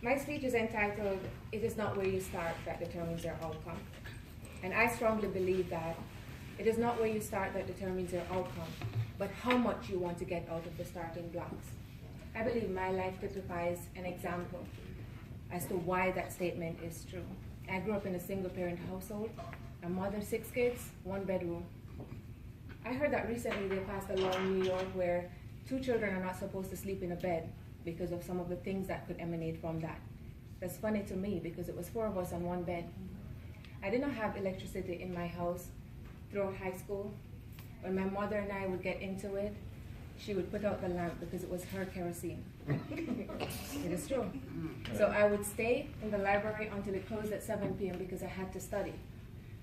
My speech is entitled, "It is not where you start that determines your outcome." And I strongly believe that it is not where you start that determines your outcome, but how much you want to get out of the starting blocks. I believe my life typifies an example as to why that statement is true. I grew up in a single-parent household, a mother, 6 kids, 1 bedroom. I heard that recently they passed a law in New York where 2 children are not supposed to sleep in a bed because of some of the things that could emanate from that. That's funny to me because it was 4 of us on 1 bed. I did not have electricity in my house throughout high school. When my mother and I would get into it, she would put out the lamp because it was her kerosene. It is true. So I would stay in the library until it closed at 7 p.m. because I had to study.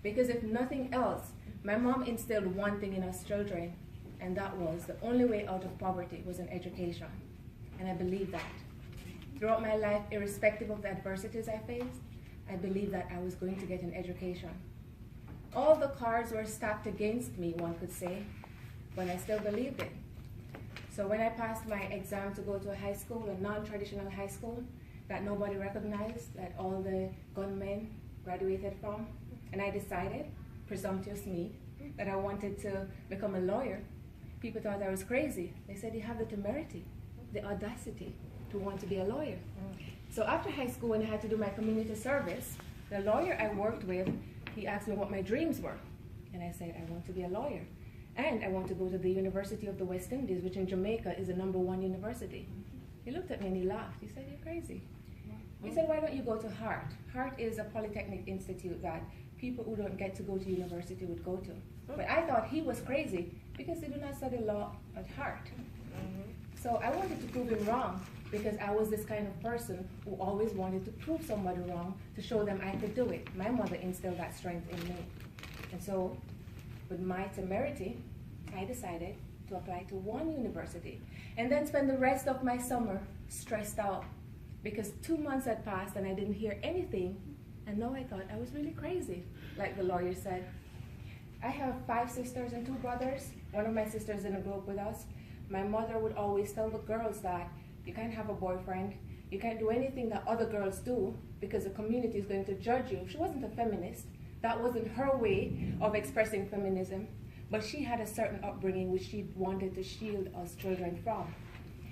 Because if nothing else, my mom instilled one thing in us children, and that was the only way out of poverty was an education. And I believe that. Throughout my life, irrespective of the adversities I faced, I believed that I was going to get an education. All the cards were stacked against me, one could say, but I still believed it. So when I passed my exam to go to a high school, a non-traditional high school, that nobody recognized, that all the gunmen graduated from, and I decided, presumptuous me, that I wanted to become a lawyer, people thought I was crazy. They said, "You have the temerity, the audacity to want to be a lawyer." So after high school, when I had to do my community service, the lawyer I worked with, he asked me what my dreams were. And I said, I want to be a lawyer. And I want to go to the University of the West Indies, which in Jamaica is the #1 university. He looked at me and he laughed. He said, "You're crazy." He said, "Why don't you go to Hart?" Hart is a polytechnic institute that people who don't get to go to university would go to. But I thought he was crazy because they do not study law at Hart. So I wanted to prove him wrong because I was this kind of person who always wanted to prove somebody wrong to show them I could do it. My mother instilled that strength in me. And so with my temerity, I decided to apply to one university and then spend the rest of my summer stressed out because 2 months had passed and I didn't hear anything, and now I thought I was really crazy, like the lawyer said. I have 5 sisters and 2 brothers. One of my sisters in a group with us. My mother would always tell the girls that you can't have a boyfriend, you can't do anything that other girls do because the community is going to judge you. She wasn't a feminist. That wasn't her way of expressing feminism, but she had a certain upbringing which she wanted to shield us children from.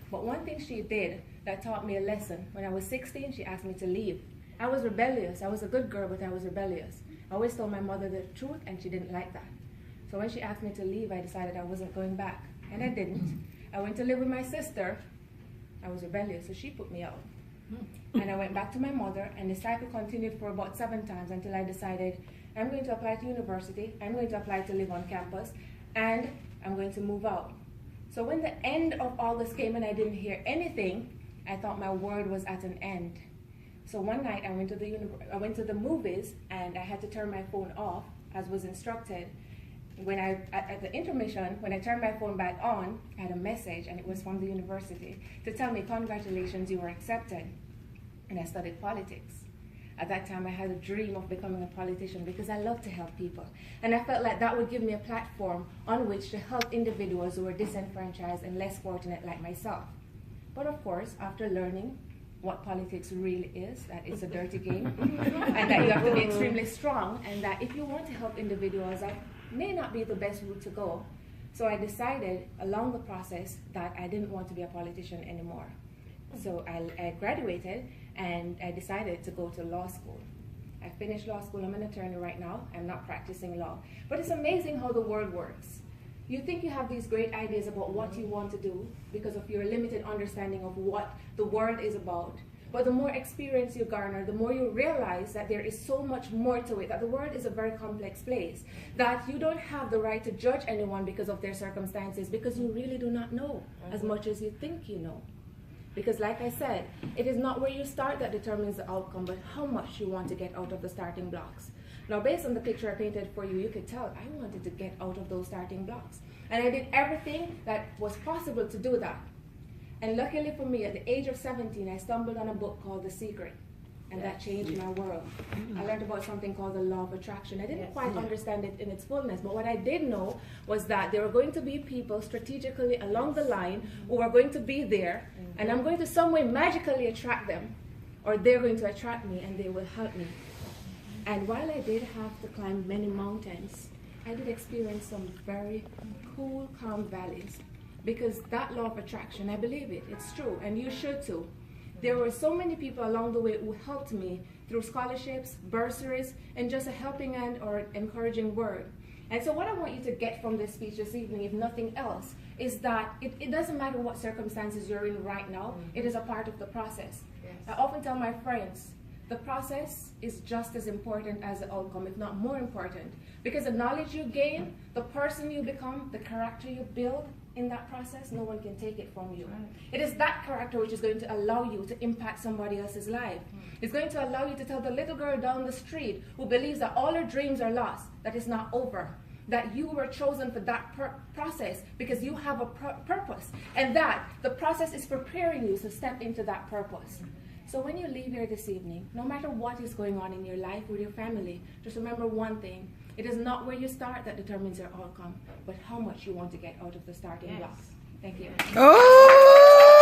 But one thing she did that taught me a lesson, when I was 16, she asked me to leave. I was rebellious. I was a good girl, but I was rebellious. I always told my mother the truth, and she didn't like that. So when she asked me to leave, I decided I wasn't going back, and I didn't. I went to live with my sister. I was rebellious, so she put me out. And I went back to my mother, and the cycle continued for about 7 times until I decided I'm going to apply to university, I'm going to apply to live on campus, and I'm going to move out. So when the end of August came and I didn't hear anything, I thought my world was at an end. So one night I went to the movies, and I had to turn my phone off, as was instructed. At the intermission, when I turned my phone back on, I had a message, and it was from the university to tell me, "Congratulations, you were accepted." And I studied politics. At that time, I had a dream of becoming a politician because I love to help people. And I felt like that would give me a platform on which to help individuals who were disenfranchised and less fortunate like myself. But of course, after learning what politics really is, that it's a dirty game, and that you have to be extremely strong, and that if you want to help individuals, that may not be the best route to go. So I decided along the process that I didn't want to be a politician anymore. So I graduated, and I decided to go to law school. I finished law school. I'm an attorney right now. I'm not practicing law. But it's amazing how the world works. You think you have these great ideas about what you want to do because of your limited understanding of what the world is about. But the more experience you garner, the more you realize that there is so much more to it, that the world is a very complex place, that you don't have the right to judge anyone because of their circumstances, because you really do not know as much as you think you know. Because like I said, it is not where you start that determines the outcome, but how much you want to get out of the starting blocks. Now, based on the picture I painted for you, you could tell I wanted to get out of those starting blocks. And I did everything that was possible to do that. And luckily for me, at the age of 17, I stumbled on a book called The Secret. And that changed my world. I learned about something called the law of attraction. I didn't quite understand it in its fullness, but what I did know was that there were going to be people strategically along the line who are going to be there, and I'm going to some way magically attract them, or they're going to attract me and they will help me. And while I did have to climb many mountains, I did experience some very cool, calm valleys, because that law of attraction, I believe it, it's true, and you should too. There were so many people along the way who helped me through scholarships, bursaries, and just a helping hand or encouraging word. And so what I want you to get from this speech this evening, if nothing else, is that it doesn't matter what circumstances you're in right now, it is a part of the process. Yes. I often tell my friends, the process is just as important as the outcome, if not more important. Because the knowledge you gain, the person you become, the character you build, in that process, no one can take it from you. Right. It is that character which is going to allow you to impact somebody else's life. It's going to allow you to tell the little girl down the street who believes that all her dreams are lost, that it's not over, that you were chosen for that process because you have a purpose, and that the process is preparing you to step into that purpose. So when you leave here this evening, no matter what is going on in your life with your family, just remember one thing. It is not where you start that determines your outcome, but how much you want to get out of the starting blocks. Thank you. Oh!